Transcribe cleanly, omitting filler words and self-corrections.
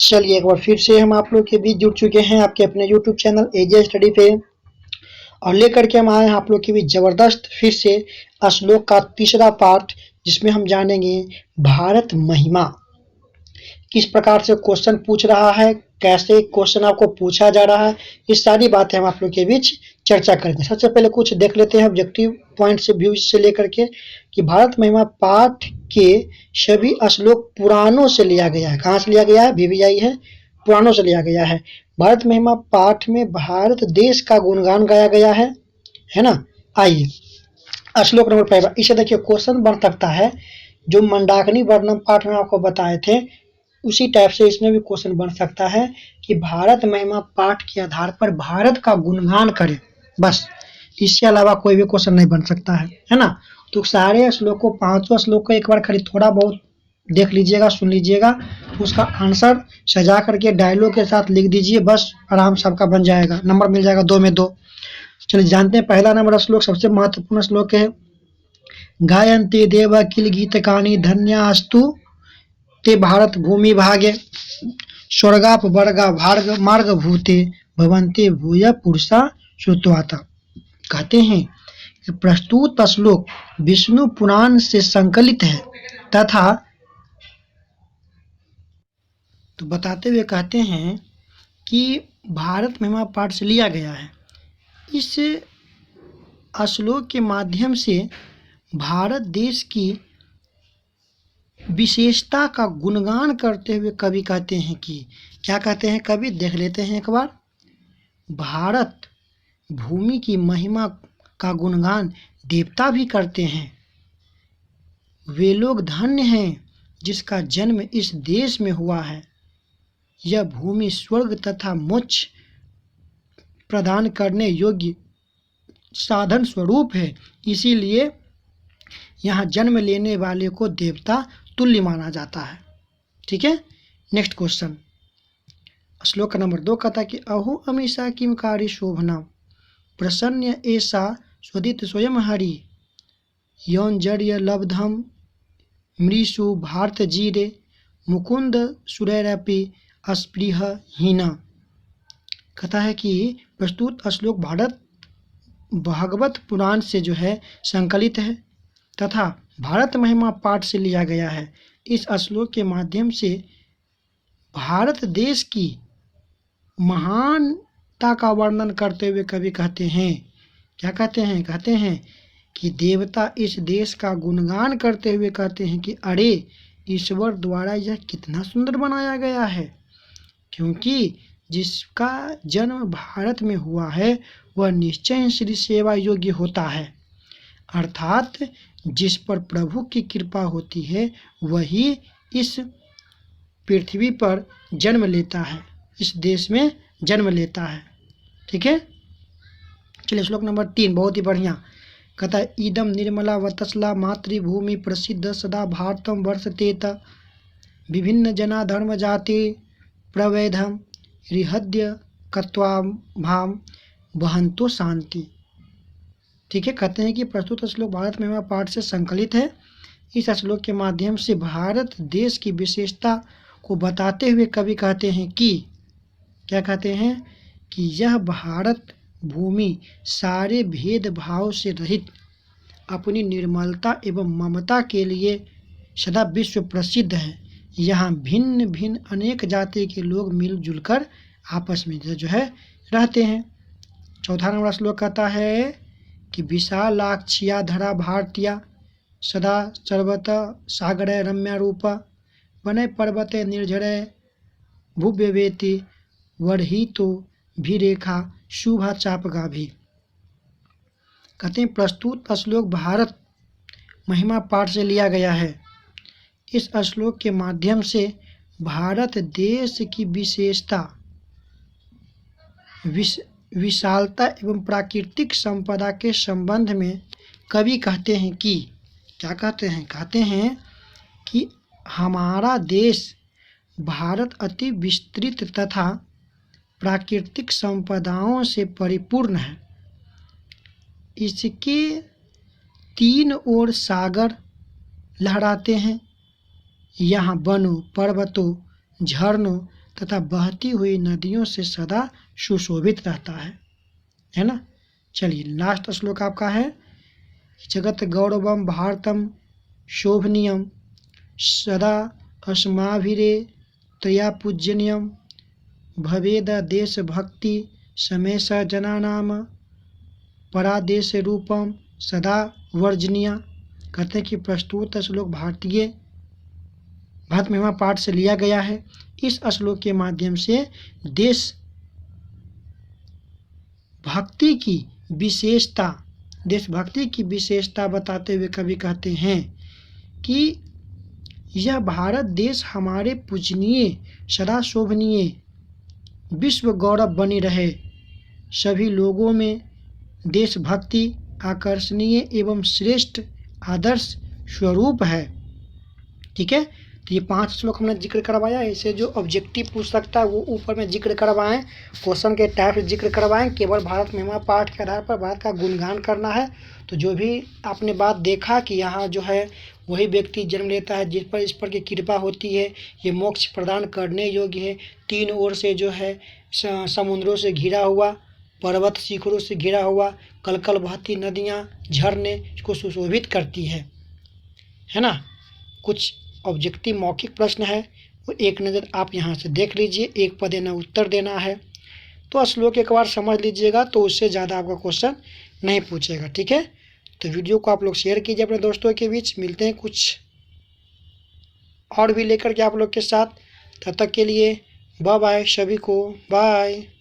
चलिए एक बार फिर से हम आप लोग के बीच जुड़ चुके हैं आपके अपने यूट्यूब चैनल एजे स्टडी पे और लेकर के हम आए हैं आप लोग के बीच ज़बरदस्त फिर से श्लोक का तीसरा पार्ट, जिसमें हम जानेंगे भारत महिमा किस प्रकार से क्वेश्चन पूछ रहा है, कैसे क्वेश्चन आपको पूछा जा रहा है, ये सारी बातें हम आप लोग के बीच चर्चा करेंगे। सबसे पहले कुछ देख लेते हैं ऑब्जेक्टिव पॉइंट से व्यूज से लेकर के कि भारत महिमा पाठ के सभी श्लोक पुराणों से लिया गया है। कहाँ से लिया गया है? VVI है, पुराणों से लिया गया है। भारत महिमा पाठ में भारत देश का गुणगान गाया गया है ना। आइए श्लोक नंबर पहला, इसे देखिए क्वेश्चन बन सकता है जो मंदाकिनी वर्णम पाठ में आपको बताए थे उसी टाइप से इसमें भी क्वेश्चन बन सकता है कि भारत महिमा पाठ के आधार पर भारत का गुणगान करें, बस इसके अलावा कोई भी क्वेश्चन नहीं बन सकता है ना। तो सारे श्लोक को, पांचों श्लोक को एक बार खाली थोड़ा बहुत देख लीजिएगा, सुन लीजिएगा, तो उसका आंसर सजा करके डायलॉग के साथ लिख दीजिए, बस आराम से आपका बन जाएगा, नंबर मिल जाएगा 2 में 2। चलिए जानते हैं पहला नंबर श्लोक, सबसे महत्वपूर्ण श्लोक है गायन्ते देव किल गीतकानि धन्यास्तु ते भारत भूमि भागे स्वर्गाप वर्गा भार्ग मार्ग भूते भवन्ते भूय पुरुषा श्रुत्वाता। कहते हैं कि प्रस्तुत श्लोक विष्णु पुराण से संकलित है तथा तो बताते हुए कहते हैं कि भारत महिमा पाठ से लिया गया है। इस श्लोक के माध्यम से भारत देश की विशेषता का गुणगान करते हुए कवि कहते हैं कि, क्या कहते हैं कवि, देख लेते हैं एक बार। भारत भूमि की महिमा का गुणगान देवता भी करते हैं। वे लोग धन्य हैं जिसका जन्म इस देश में हुआ है। यह भूमि स्वर्ग तथा मोक्ष प्रदान करने योग्य साधन स्वरूप है, इसीलिए यहाँ जन्म लेने वाले को देवता तुल्य माना जाता है। ठीक है, नेक्स्ट क्वेश्चन, श्लोक नंबर 2 कहता है कि अहो अमीषा किमकारी शोभना प्रसन्न ऐसा स्वदित स्वयं हरि यौनजर्य लब्धम मृषु भारत जीरे मुकुंद सुरैरपि अस्पृह हीना। कहता है कि प्रस्तुत श्लोक भारत भागवत पुराण से जो है संकलित है तथा भारत महिमा पाठ से लिया गया है। इस श्लोक के माध्यम से भारत देश की महानता का वर्णन करते हुए कवि कहते हैं, क्या कहते हैं? कहते हैं कि देवता इस देश का गुणगान करते हुए कहते हैं कि अरे ईश्वर द्वारा यह कितना सुंदर बनाया गया है, क्योंकि जिसका जन्म भारत में हुआ है वह निश्चय श्री सेवा योग्य होता है, अर्थात जिस पर प्रभु की कृपा होती है वही इस पृथ्वी पर जन्म लेता है, इस देश में जन्म लेता है। ठीक है, चलिए श्लोक नंबर 3 बहुत ही बढ़िया, कहता है इदम निर्मला वतसला मातृभूमि प्रसिद्ध सदा भारतम वर्षतेत विभिन्न जना धर्म जाति प्रवैधम रिहद्य कत्वाभाम वहंतो शांति। ठीक है, कहते हैं कि प्रस्तुत श्लोक भारत महिमा पाठ से संकलित है। इस श्लोक के माध्यम से भारत देश की विशेषता को बताते हुए कवि कहते हैं कि, क्या कहते हैं कि यह भारत भूमि सारे भेदभाव से रहित अपनी निर्मलता एवं ममता के लिए सदा विश्व प्रसिद्ध है। यहाँ भिन्न भिन्न अनेक जाति के लोग मिलजुल कर आपस में जो है रहते हैं। चौथा नंबर श्लोक कहता है कि विशालाक्षिया धरा भारतीया सदा सर्वत सागरे रम्या रूपा वने पर्वते निर्झरे भुव्यवेति वर्हितो भीरेखा शुभा चापगा भी। कहते हैं प्रस्तुत श्लोक भारत महिमा पाठ से लिया गया है। इस श्लोक के माध्यम से भारत देश की विशेषता, विशालता एवं प्राकृतिक संपदा के संबंध में कवि कहते हैं कि, क्या कहते हैं? कहते हैं कि हमारा देश भारत अति विस्तृत तथा प्राकृतिक संपदाओं से परिपूर्ण है। इसके 3 ओर सागर लहराते हैं। यहाँ वनों, पर्वतों, झरनों तथा बहती हुई नदियों से सदा सुशोभित रहता है ना। चलिए लास्ट श्लोक आपका है, जगत गौरवम भारतम शोभनीयम सदा अस्माभिरे तया पूजनीयम भवेद देशभक्ति समेश जनानाम परादेश रूपम सदा वर्जनीय। कहते हैं कि प्रस्तुत श्लोक भारतीय भारत महिमा पाठ से लिया गया है। इस श्लोक के माध्यम से देश भक्ति की विशेषता बताते हुए कवि कहते हैं कि यह भारत देश हमारे पूजनीय सदा शोभनीय विश्व गौरव बनी रहे, सभी लोगों में देशभक्ति आकर्षणीय एवं श्रेष्ठ आदर्श स्वरूप है। ठीक है, तो ये 5 श्लोक हमने जिक्र करवाया। इसे जो ऑब्जेक्टिव पूछ सकता है वो ऊपर में जिक्र करवाएं, क्वेश्चन के टाइप से जिक्र करवाएं। केवल भारत महिमा पाठ के आधार पर भारत का गुणगान करना है। तो जो भी आपने बात देखा कि यहाँ जो है वही व्यक्ति जन्म लेता है जिस पर ईश्वर की कृपा होती है, ये मोक्ष प्रदान करने योग्य है, 3 ओर से जो है समुद्रों से घिरा हुआ, पर्वत शिखरों से घिरा हुआ, कलकल बहती नदियाँ झरने इसको सुशोभित करती है ना। कुछ ऑब्जेक्टिव मौखिक प्रश्न है वो एक नज़र आप यहाँ से देख लीजिए, एक पद देना उत्तर देना है। तो श्लोक एक बार समझ लीजिएगा तो उससे ज़्यादा आपका क्वेश्चन नहीं पूछेगा। ठीक है, तो वीडियो को आप लोग शेयर कीजिए अपने दोस्तों के बीच। मिलते हैं कुछ और भी लेकर के आप लोग के साथ, तब तक के लिए बाय बाय सभी को, बाय।